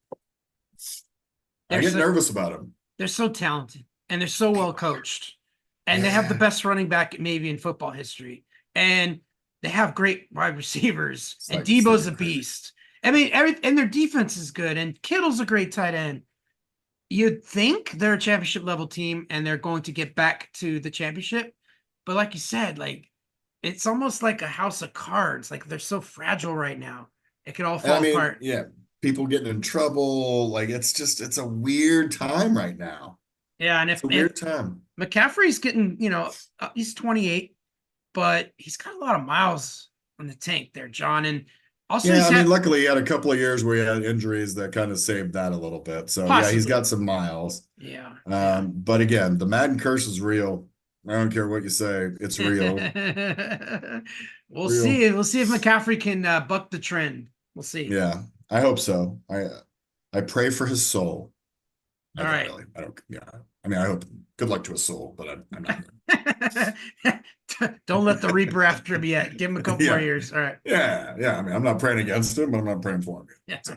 I get nervous about them. They're so talented and they're so well coached. And they have the best running back maybe in football history. And they have great wide receivers. And Debo's a beast. I mean, and their defense is good. And Kittle's a great tight end. You'd think they're a championship level team and they're going to get back to the championship. But like you said, like it's almost like a house of cards. Like they're so fragile right now. It could all fall apart. Yeah. People getting in trouble. Like it's a weird time right now. Yeah. And it's a weird time. McCaffrey's getting, he's 28, but he's got a lot of miles on the tank there, John. And also, luckily he had a couple of years where he had injuries that kind of saved that a little bit. So possibly. He's got some miles. Yeah. But again, the Madden curse is real. I don't care what you say, it's real. We'll see. We'll see if McCaffrey can buck the trend. We'll see. Yeah, I hope so. I pray for his soul. All right. Really. I don't. Yeah. I mean, I hope good luck to his soul, but I'm not. Don't let the Reaper after him yet. Give him a couple more years. All right. Yeah. I mean, I'm not praying against him, but I'm not praying for him. Yeah. So,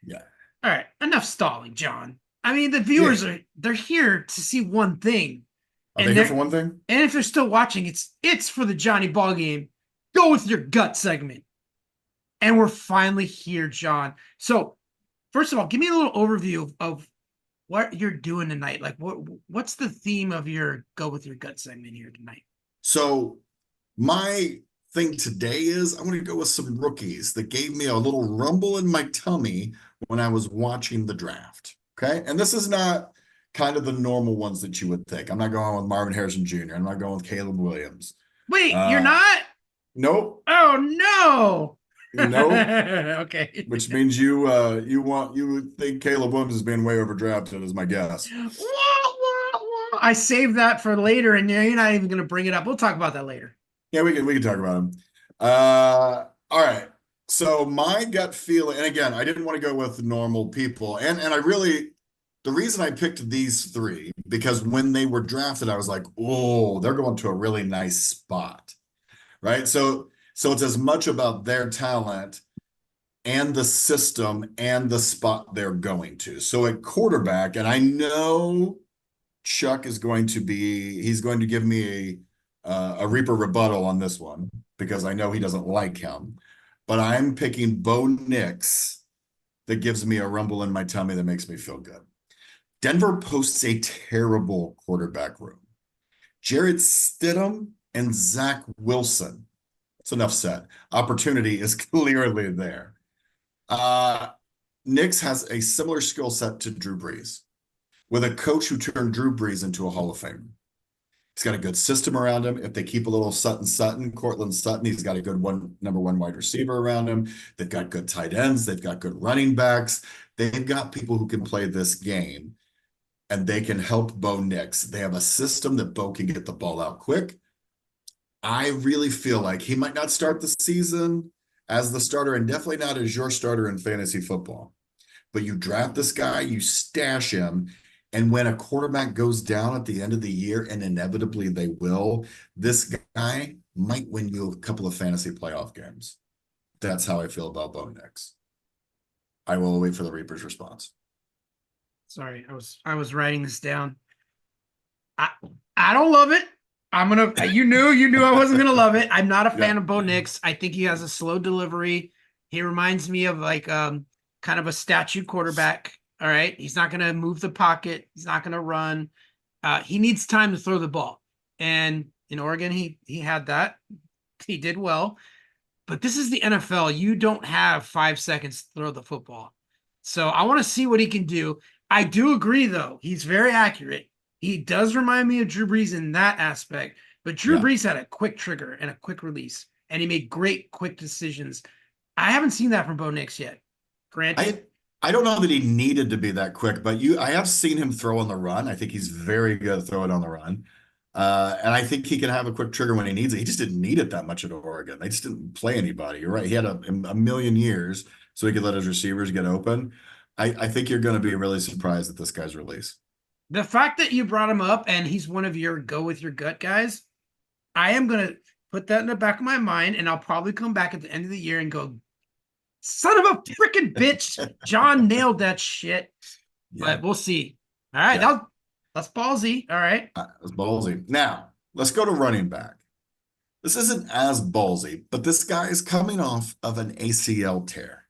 yeah. All right. Enough stalling, John. I mean, the viewers they're here to see one thing. Are they here for one thing? And if they're still watching, it's for the Johnny Ballgame Go With Your Gut segment. And we're finally here, John. So, first of all, give me a little overview of what you're doing tonight. Like, what's the theme of your Go With Your Gut segment here tonight? So, my thing today is I'm going to go with some rookies that gave me a little rumble in my tummy when I was watching the draft. Okay? And this is not kind of the normal ones that you would think. I'm not going with Marvin Harrison Jr. I'm not going with Caleb Williams. Wait, you're not? Nope. Oh, no. No, Okay. which means you would think Caleb Williams is being way overdrafted, is my guess. Wah, wah, wah. I saved that for later, and you're not even going to bring it up. We'll talk about that later. Yeah, we can talk about him. All right. So my gut feeling, and again, I didn't want to go with normal people, and I really, the reason I picked these three, because when they were drafted, I was like, oh, they're going to a really nice spot, right? So it's as much about their talent and the system and the spot they're going to. So at quarterback, and I know Chuck is going to he's going to give me a Reaper rebuttal on this one because I know he doesn't like him. But I'm picking Bo Nix that gives me a rumble in my tummy that makes me feel good. Denver posts a terrible quarterback room. Jarrett Stidham and Zach Wilson. That's enough said. Opportunity is clearly there. Nix has a similar skill set to Drew Brees, with a coach who turned Drew Brees into a Hall of Famer. He's got a good system around him. If they keep a little Cortland Sutton, he's got a good number one wide receiver around him. They've got good tight ends. They've got good running backs. They've got people who can play this game, and they can help Bo Nix. They have a system that Bo can get the ball out quick. I really feel like he might not start the season as the starter, and definitely not as your starter in fantasy football. But you draft this guy, you stash him, and when a quarterback goes down at the end of the year, and inevitably they will, this guy might win you a couple of fantasy playoff games. That's how I feel about Bo Nix. I will wait for the Reaper's response. Sorry, I was writing this down. I don't love it. You knew I wasn't gonna love it. I'm not a fan of Bo Nix. I think he has a slow delivery. He reminds me of like kind of a statue quarterback. All right. He's not gonna move the pocket, he's not gonna run. He needs time to throw the ball. And in Oregon, he had that. He did well. But this is the NFL. You don't have 5 seconds to throw the football. So I want to see what he can do. I do agree, though. He's very accurate. He does remind me of Drew Brees in that aspect, but Drew Brees had a quick trigger and a quick release, and he made great, quick decisions. I haven't seen that from Bo Nix yet. Granted, I don't know that he needed to be that quick, but I have seen him throw on the run. I think he's very good at throwing on the run. And I think he can have a quick trigger when he needs it. He just didn't need it that much at Oregon. They just didn't play anybody. You're right. He had a million years so he could let his receivers get open. I think you're going to be really surprised at this guy's release. the fact that you brought him up and he's one of your go with your gut guys, I am going to put that in the back of my mind, and I'll probably come back at the end of the year and go, son of a freaking bitch, John nailed that shit. Yeah. But we'll see. All right, that's ballsy. All right. That's ballsy. Now, let's go to running back. This isn't as ballsy, but this guy is coming off of an ACL tear,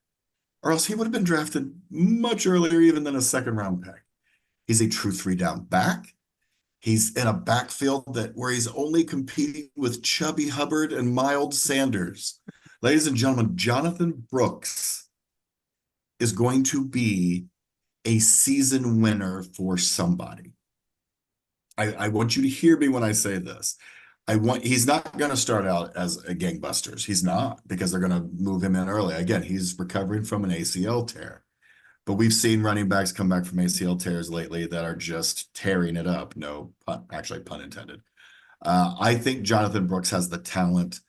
or else he would have been drafted much earlier, even than a second-round pick. He's a true three-down back. He's in a backfield where he's only competing with Chubby Hubbard and Miles Sanders. Ladies and gentlemen, Jonathan Brooks is going to be a season winner for somebody. I want you to hear me when I say this. He's not going to start out as a gangbusters. He's not, because they're going to move him in early. Again, he's recovering from an ACL tear. But we've seen running backs come back from ACL tears lately that are just tearing it up. No pun, actually pun intended. I think Jonathan Brooks has the talent.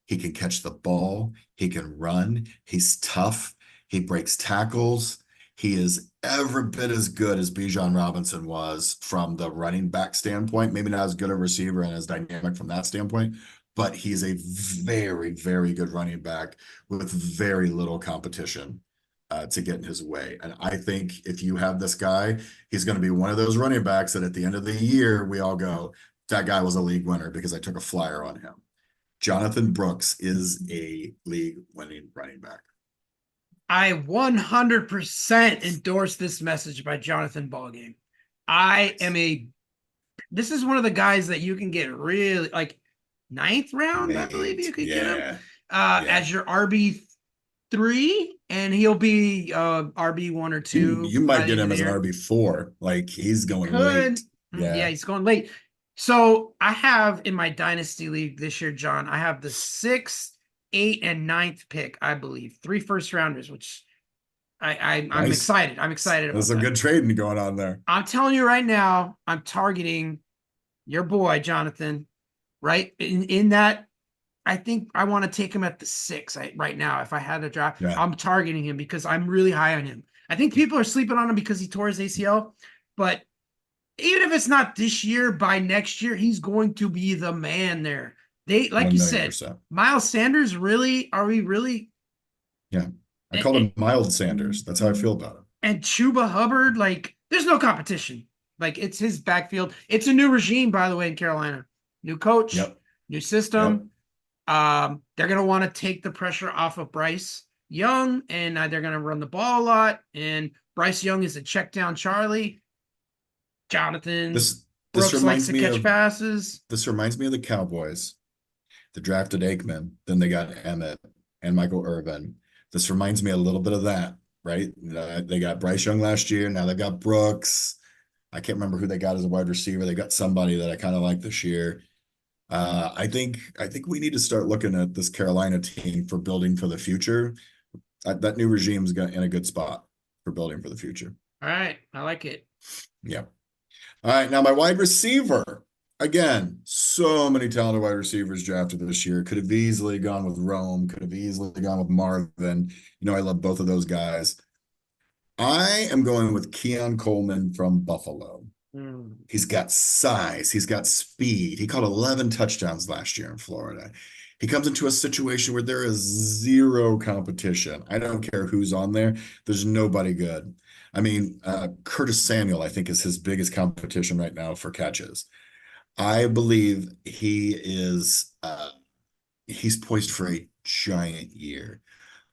He can catch the ball. He can run. He's tough. He breaks tackles. He is every bit as good as Bijan Robinson was from the running back standpoint. Maybe not as good a receiver and as dynamic from that standpoint, but he's a very, very good running back with very little competition to get in his way. And I think if you have this guy, he's going to be one of those running backs that at the end of the year, we all go, that guy was a league winner because I took a flyer on him. Jonathan Brooks is a league-winning running back. I 100% endorse this message by Jonathan Ballgame. This is one of the guys that you can get really, like, 9th round, I believe you could get him as your RB3, and he'll be RB1 or 2. You might get him as an RB4. Like, he's going late. Yeah, he's going late. So I have in my Dynasty League this year, John, I have the 6th 8th and 9th pick, I believe. 3 first-rounders, which I'm Nice. excited. I'm excited about There's some that. good trading going on there. I'm telling you right now, I'm targeting your boy, Jonathan, right? In that, I think I want to take him at the 6 right now. If I had to draft, Yeah. I'm targeting him because I'm really high on him. I think people are sleeping on him because he tore his ACL, but even if it's not this year, by next year, he's going to be the man there. They, like you said, 1,000,000%. Miles Sanders, really? Are we really? Yeah. I called him Mild Sanders. That's how I feel about him. And Chuba Hubbard, like, there's no competition. Like, it's his backfield. It's a new regime, by the way, in Carolina. New coach, Yep. new system. They're going to want to take the pressure off of Bryce Young, and they're going to run the ball a lot. And Bryce Young is a check down Charlie. Jonathan This Brooks likes reminds to me catch of passes. this reminds me of the Cowboys. They drafted Aikman, then they got Emmett and Michael Irvin. This reminds me a little bit of that, right? They got Bryce Young last year. Now they got Brooks. I can't remember who they got as a wide receiver. They got somebody that I kind of like this year. I think we need to start looking at this Carolina team for building for the future. That new regime's in a good spot for building for the future. All right. I like it. Yeah. All right. Now my wide receiver. Again, so many talented wide receivers drafted this year. Could have easily gone with Rome. Could have easily gone with Marvin. I love both of those guys. I am going with Keon Coleman from Buffalo. He's got size. He's got speed. He caught 11 touchdowns last year in Florida. He comes into a situation where there is zero competition. I don't care who's on there. There's nobody good. I mean, Curtis Samuel, I think, is his biggest competition right now for catches. I believe he's poised for a giant year.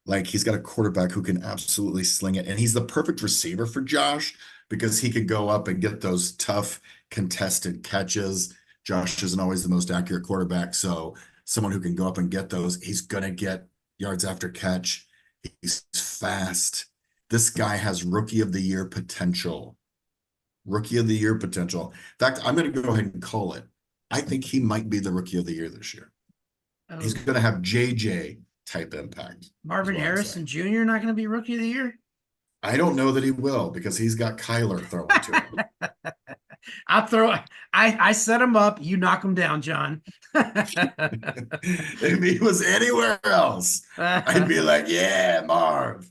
Like, he's got a quarterback who can absolutely sling it. And he's the perfect receiver for Josh because he could go up and get those tough contested catches. Josh isn't always the most accurate quarterback. So someone who can go up and get those, he's going to get yards after catch. He's fast. This guy has rookie of the year potential. Rookie of the year potential. In fact, I'm going to go ahead and call it. I think he might be the rookie of the year this year. He's going to have JJ type impact. Marvin Harrison Jr. not going to be rookie of the year? I don't know that he will because he's got Kyler throwing to him. I set him up. You knock him down, John. If he was anywhere else, I'd be like, yeah, Marv.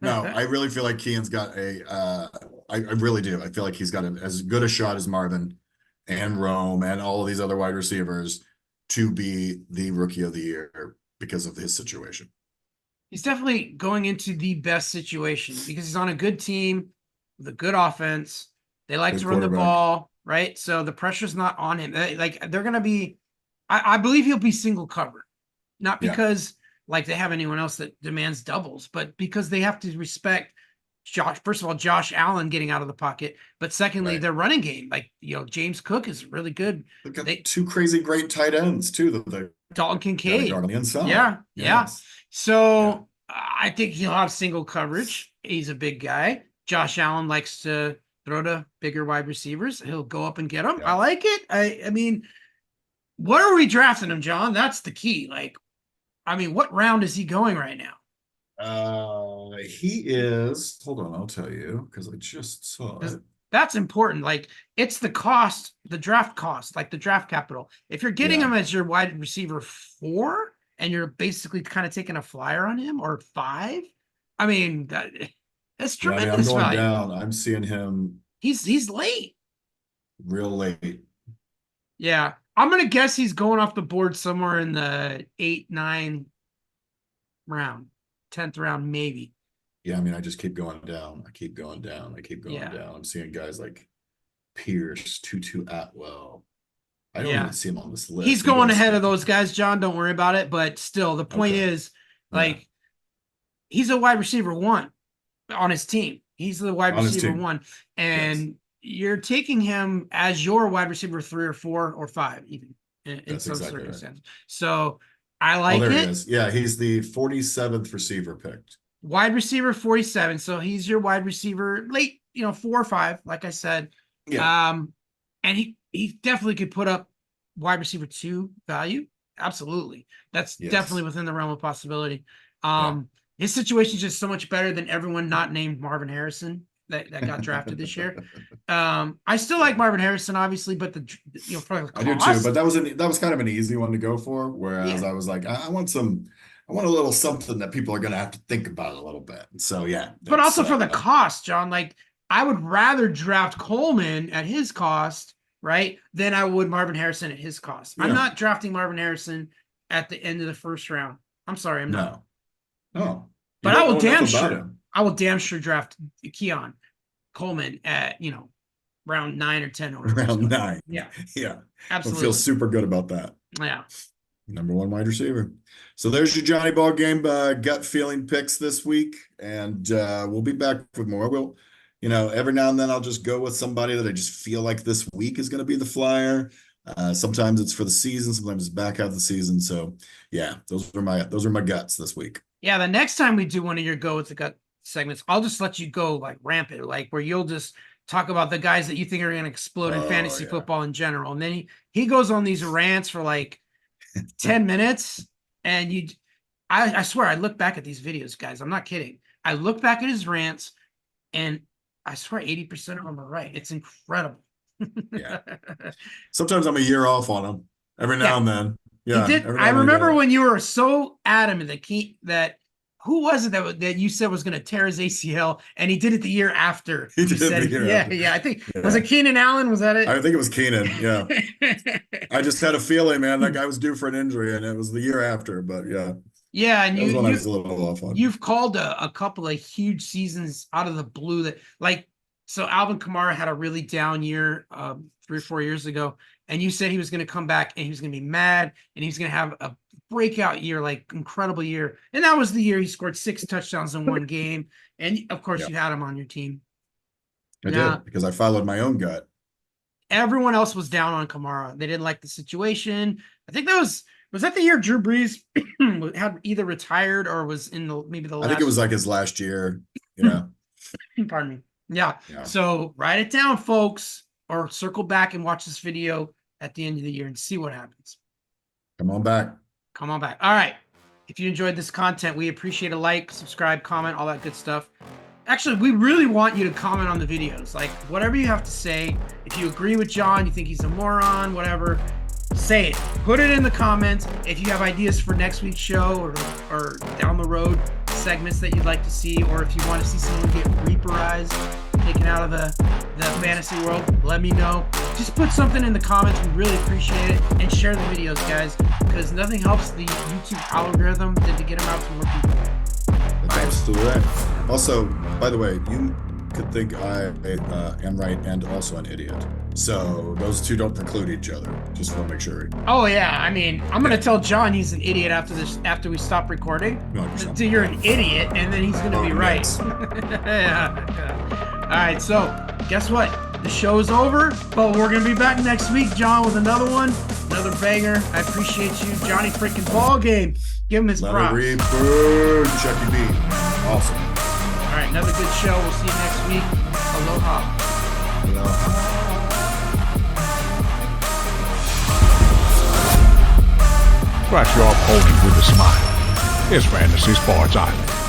No, I really feel like Keon's got I really do. I feel like he's got as good a shot as Marvin and Rome and all of these other wide receivers to be the rookie of the year because of his situation. He's definitely going into the best situation because he's on a good team with a good offense. They like to run the ball, right? So the pressure's not on him. Like, they're going to be, I believe he'll be single covered, not because like they have anyone else that demands doubles, but because they have to respect Josh. First of all, Josh Allen getting out of the pocket, but secondly, their running game. Like, James Cook is really good. They've got two crazy great tight ends too. Dalton Kincaid. On the inside. Yeah. So I think he'll have single coverage. He's a big guy. Josh Allen likes to throw to bigger wide receivers. He'll go up and get them. I like it. I mean, what are we drafting him, John? That's the key. Like, I mean, what round is he going right now? He is, hold on, I'll tell you, because I just saw it. That's important. Like, it's the cost, the draft cost, like the draft capital. If you're getting him as your wide receiver 4 and you're basically kind of taking a flyer on him, or 5, I mean, that's tremendous I'm going value. down. I'm seeing him. He's late. Real late. Yeah. I'm going to guess he's going off the board somewhere in the 8, 9 round, 10th round, maybe. Yeah, I mean, I just keep going down. I keep going down. down. I'm seeing guys like Pierce, Tutu Atwell. I don't even see him on this list. He's going ahead of those guys, John. Don't worry about it. But still, the point is, like, he's a wide receiver 1 on his team. He's the wide receiver 1. And you're taking him as your wide receiver 3 or 4 or 5, even in some circumstances. Right. So I like it. He is. Yeah, he's the 47th receiver picked. Wide receiver 47. So he's your wide receiver late, 4 or 5, like I said. Yeah. And he definitely could put up wide receiver 2 value. absolutely. That's Yes. definitely within the realm of possibility. Yeah. His situation is just so much better than everyone not named Marvin Harrison that got drafted this year. I still like Marvin Harrison, obviously, but for the cost, I do too, but that was kind of an easy one to go for. Whereas Yeah. I was like, I want a little something that people are going to have to think about a little bit. So yeah, but also for the cost, John, like I would rather draft Coleman at his cost, right, than I would Marvin Harrison at his cost. Yeah. I'm not drafting Marvin Harrison at the end of the first round. I'm sorry, I'm not. No. But I will damn sure draft Keon Coleman at round 9 or 10 or round 9. Yeah. Yeah. Absolutely. I feel super good about that. Yeah. Number 1 wide receiver. So there's your Johnny Ballgame gut feeling picks this week. And we'll be back with more. We'll, every now and then I'll just go with somebody that I just feel like this week is going to be the flyer. Sometimes it's for the season, sometimes it's back half of the season. So yeah, those are my guts this week. Yeah, the next time we do one of your go with the gut segments, I'll just let you go like rampant, like where you'll just talk about the guys that you think are going to explode in fantasy football in general. And then he goes on these rants for like 10 minutes. And I swear, I look back at these videos, guys. I'm not kidding. I look back at his rants and I swear 80% of them are right. It's incredible. Yeah. Sometimes I'm a year off on him every now and then. Yeah. I remember when you were so adamant that who was it that you said was going to tear his ACL, and he did it the year after? He did it the year after. Yeah. I think was it Keenan Allen? Was that it? I think it was Keenan. Yeah. I just had a feeling, man, that guy was due for an injury, and it was the year after. But yeah. Yeah, and I was a little off on. You've called a couple of huge seasons out of the blue so Alvin Kamara had a really down year 3 or 4 years ago, and you said he was going to come back and he was going to be mad and he was going to have a breakout year, like incredible year. And that was the year he scored 6 touchdowns in one game. And of course you had him on your team. I did, because I followed my own gut. Everyone else was down on Kamara. They didn't like the situation. I think that was that the year Drew Brees had either retired or was in maybe the last. I think it was like his last year. Yeah. Pardon me. Yeah. So write it down, folks, or circle back and watch this video at the end of the year and see what happens. Come on back. All right. If you enjoyed this content, we appreciate a like, subscribe, comment, all that good stuff. Actually, we really want you to comment on the videos. Like, whatever you have to say. If you agree with John, you think he's a moron, whatever, say it. Put it in the comments. If you have ideas for next week's show or down the road segments that you'd like to see, or if you want to see someone get Reaperized, taken out of the fantasy world, let me know. Just put something in the comments. We really appreciate it. And share the videos, guys, because nothing helps the YouTube algorithm than to get them out to more people. That's absolutely right. Also, by the way, you could think I am right and also an idiot. So those two don't preclude each other. Just want to make sure. Oh yeah, I mean, I'm gonna tell John he's an idiot after we stop recording. So you're an idiot, and then he's gonna be right. Yeah. All right, so guess what? The show is over, but we're gonna be back next week, John, with another one, another banger. I appreciate you, Johnny freaking Ballgame. Give him his props. Reaper, Chucky B. Awesome. All right, another good show. We'll see you next week. Aloha. Crack you off holding with a smile. It's Fantasy Sports Island.